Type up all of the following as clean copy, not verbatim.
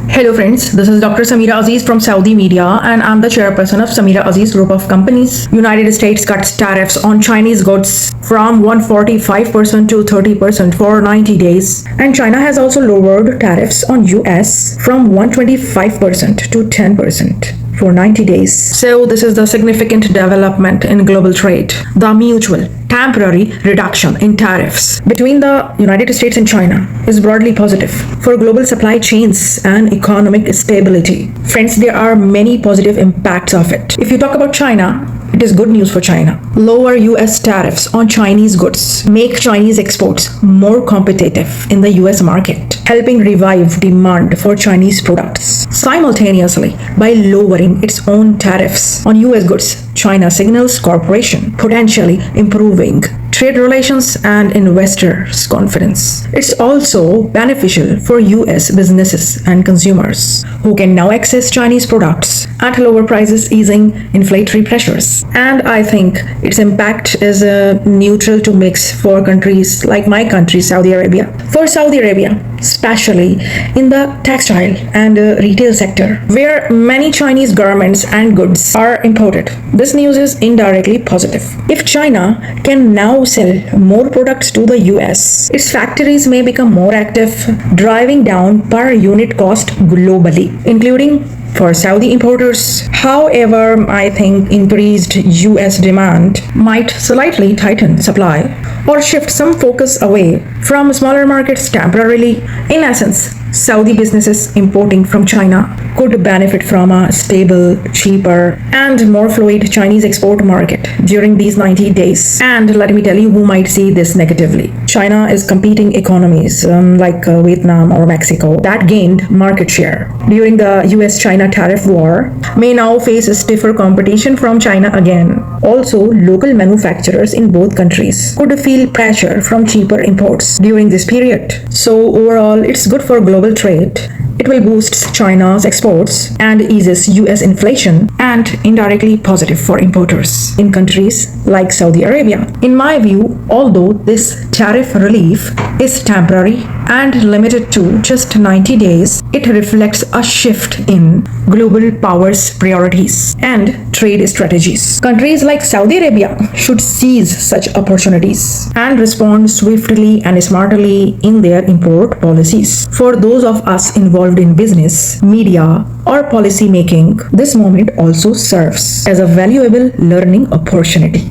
Hello friends, this is Dr. Sameera Aziz from Saudi Media and I'm the chairperson of Sameera Aziz group of companies. United States cuts tariffs on Chinese goods from 145% to 30% for 90 days. And China has also lowered tariffs on US from 125% to 10% for 90 days. So this is the significant development in global trade. The mutual temporary reduction in tariffs between the United States and China is broadly positive for global supply chains and economic stability. Friends, there are many positive impacts of it. If you talk about China, it is good news for China. Lower US tariffs on Chinese goods make Chinese exports more competitive in the US market, helping revive demand for Chinese products. Simultaneously, by lowering its own tariffs on US goods, China signals cooperation, potentially improving trade relations and investors' confidence. It's also beneficial for US businesses and consumers who can now access Chinese products at lower prices, easing inflationary pressures. And I think its impact is neutral to mix for countries like my country, Saudi Arabia. For Saudi Arabia, especially in the textile and retail sector, where many Chinese garments and goods are imported, this news is indirectly positive. If China can now sell more products to the US, its factories may become more active, driving down per unit cost globally, including for Saudi importers. However, I think increased US demand might slightly tighten supply or shift some focus away from smaller markets temporarily. In essence, Saudi businesses importing from China could benefit from a stable, cheaper, and more fluid Chinese export market during these 90 days. And let me tell you who might see this negatively. China is competing economies like Vietnam or Mexico that gained market share during the US-China tariff war may now face stiffer competition from China again. Also, local manufacturers in both countries could feel pressure from cheaper imports during this period. So overall, it's good for global trade. It will boost China's exports and eases US inflation, and indirectly positive for importers in countries like Saudi Arabia. In my view, although this tariff relief is temporary and limited to just 90 days, it reflects a shift in global powers' priorities and trade strategies. Countries like Saudi Arabia should seize such opportunities and respond swiftly and smartly in their import policies. For those of us involved in business, media, or policy making, this moment also serves as a valuable learning opportunity.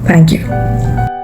Thank you.